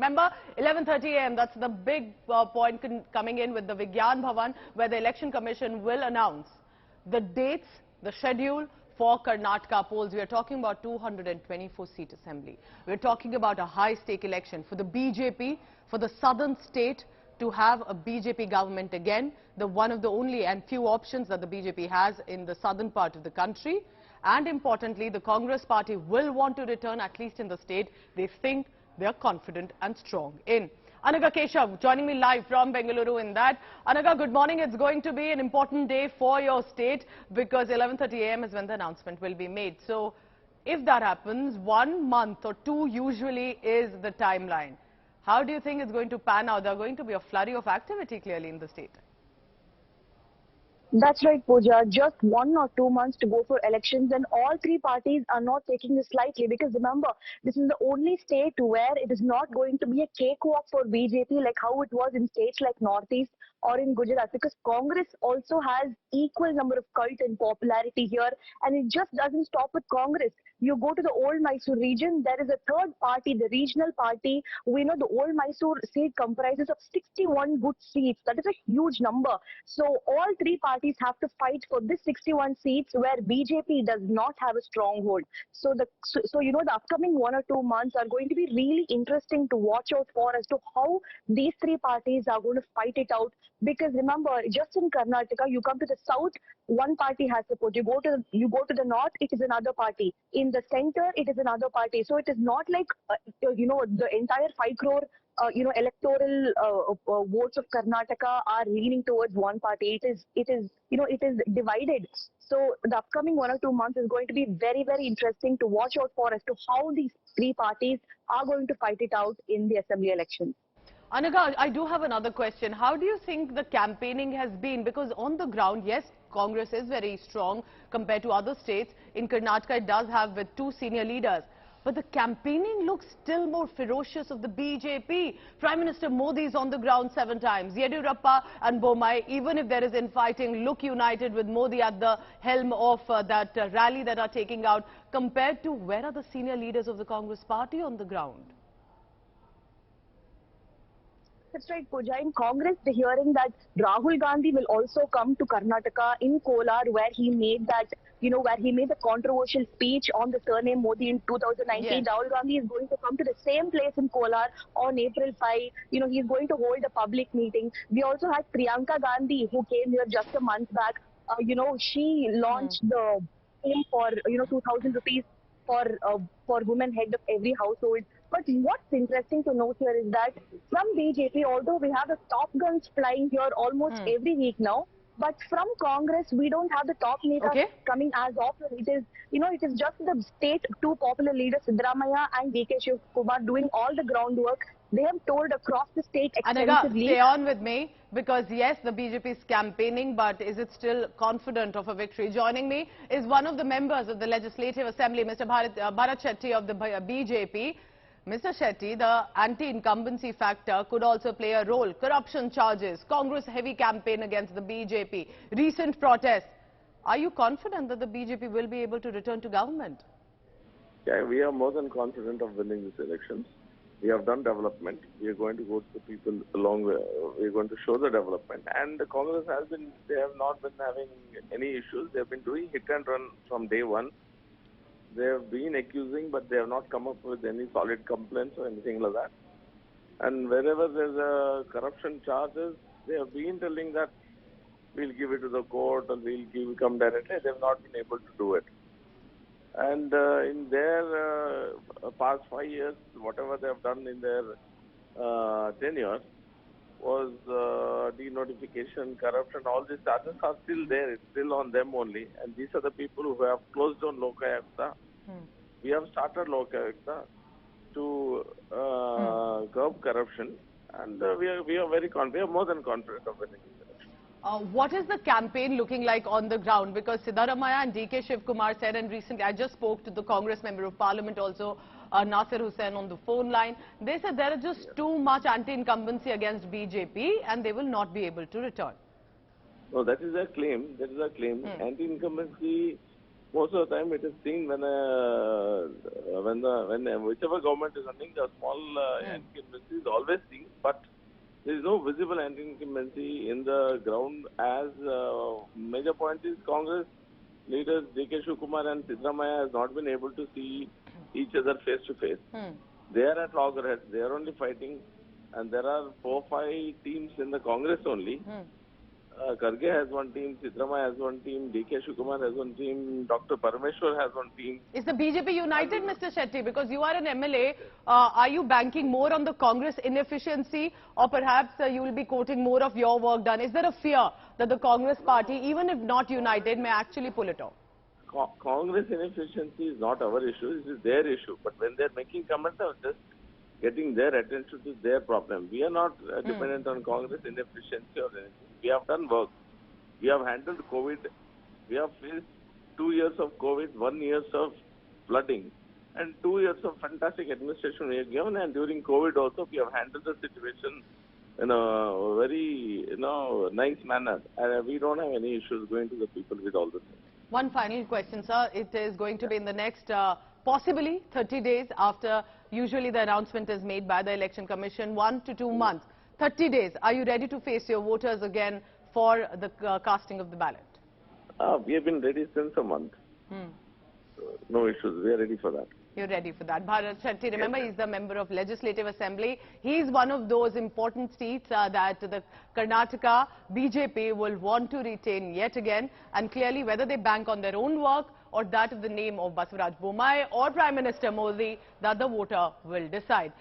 Remember, 11:30 a.m., that's the big point coming in with the Vigyan Bhavan, where the Election Commission will announce the dates, the schedule for Karnataka polls. We are talking about 224-seat assembly. We are talking about a high-stake election for the BJP, for the southern state to have a BJP government again, the one of the only and few options that the BJP has in the southern part of the country. And importantly, the Congress party will want to return, at least in the state. They think they are confident and strong in. Anaga Keshav joining me live from Bengaluru in that. Anaga, good morning. It's going to be an important day for your state because 11:30 a.m. is when the announcement will be made. So if that happens, 1 month or two usually is the timeline. How do you think it's going to pan out? There are going to be a flurry of activity clearly in the state. That's right, Pooja. Just 1 or 2 months to go for elections, and all three parties are not taking this lightly because remember, this is the only state where it is not going to be a cakewalk for BJP like how it was in states like Northeast or in Gujarat, because Congress also has equal number of cult and popularity here, and it just doesn't stop with Congress. You go to the old Mysore region, there is a third party, the regional party. We know the old Mysore seat comprises of 61 good seats. That is a huge number. So all three parties have to fight for this 61 seats where BJP does not have a stronghold. So the upcoming 1 or 2 months are going to be really interesting to watch out for as to how these three parties are going to fight it out. Because remember, just in Karnataka, you come to the south, one party has support. You go to the north, it is another party. In the center, it is another party. So it is not like the entire 5 crore electoral votes of Karnataka are leaning towards one party. It is divided. So the upcoming 1 or 2 months is going to be very, very interesting to watch out for as to how these three parties are going to fight it out in the assembly elections. Anaga, I do have another question. How do you think the campaigning has been? Because on the ground, yes, Congress is very strong compared to other states. In Karnataka, it does have with 2 senior leaders. But the campaigning looks still more ferocious of the BJP. Prime Minister Modi is on the ground 7 times. Yediyurappa and Bommai, even if there is infighting, look united with Modi at the helm of that rally that are taking out. Compared to where are the senior leaders of the Congress party on the ground? That's right, Pooja. In Congress, the hearing that Rahul Gandhi will also come to Karnataka in Kolar, where he made that, where he made the controversial speech on the surname Modi in 2019. Yes. Rahul Gandhi is going to come to the same place in Kolar on April 5. He's going to hold a public meeting. We also had Priyanka Gandhi, who came here just a month back. She launched the scheme for, 2,000 rupees for women head of every household. But what's interesting to note here is that from BJP, although we have the top guns flying here almost every week now, but from Congress, we don't have the top netas coming as often. It is just the state 2 popular leaders, Siddaramaiah and DK Shivkumar, doing all the groundwork. They have toured across the state extensively. Anaga, stay on with me because yes, the BJP is campaigning, but is it still confident of a victory? Joining me is one of the members of the Legislative Assembly, Mr. Bharath Shetty of the BJP. Mr. Shetty, the anti-incumbency factor could also play a role. Corruption charges, Congress heavy campaign against the BJP, recent protests. Are you confident that the BJP will be able to return to government? Yeah, we are more than confident of winning these elections. We have done development. We are going to go to the people along with, we are going to show the development. And the Congress they have not been having any issues. They have been doing hit and run from day one. They have been accusing, but they have not come up with any solid complaints or anything like that. And wherever there's a corruption charges, they have been telling that we'll give it to the court or we'll come directly. They have not been able to do it. And in their past 5 years, whatever they have done in their tenure was denotification, corruption, all these charges are still there. It's still on them only. And these are the people who have closed down Lokayukta. We have started Lokayukta to curb corruption. And we are very confident. We are more than confident of winning this election. What is the campaign looking like on the ground? Because Siddaramaiah and DK Shivkumar said, and recently I just spoke to the Congress Member of Parliament also, Nasir Hussain on the phone line. They said there is just too much anti-incumbency against BJP and they will not be able to return. No, that is their claim. That is their claim. Anti-incumbency Most of the time, it is seen when whichever government is running, the small incumbency is always seen, but there is no visible incumbency in the ground. As major point is Congress leaders D.K. Shivakumar and Siddaramaiah has not been able to see each other face to face. They are at loggerheads. They are only fighting, and there are 4-5 teams in the Congress only. Karge has one team, Siddaramaiah has one team, D.K. Shivakumar has one team, Dr. Parameshwar has one team. Is the BJP united, Mr. Shetty? Because you are an MLA, are you banking more on the Congress inefficiency, or perhaps you will be quoting more of your work done? Is there a fear that the Congress party, even if not united, may actually pull it off? Congress inefficiency is not our issue, it is their issue. But when they are making comments, just getting their attention to their problem. We are not dependent on Congress inefficiency or anything. We have done work. We have handled COVID. We have faced 2 years of COVID, 1 year of flooding, and 2 years of fantastic administration we have given. And during COVID also, we have handled the situation in a very nice manner. And we don't have any issues going to the people with all this. One final question, sir. It is going to be in the next possibly 30 days after usually the announcement is made by the Election Commission, 1 to 2 months. 30 days. Are you ready to face your voters again for the casting of the ballot? We have been ready since a month. No issues. We are ready for that. You're ready for that. Bharath Shetty, remember, he's the member of Legislative Assembly. He's one of those important seats that the Karnataka BJP will want to retain yet again. And clearly, whether they bank on their own work or that of the name of Basavaraj Bommai or Prime Minister Modi, that the voter will decide.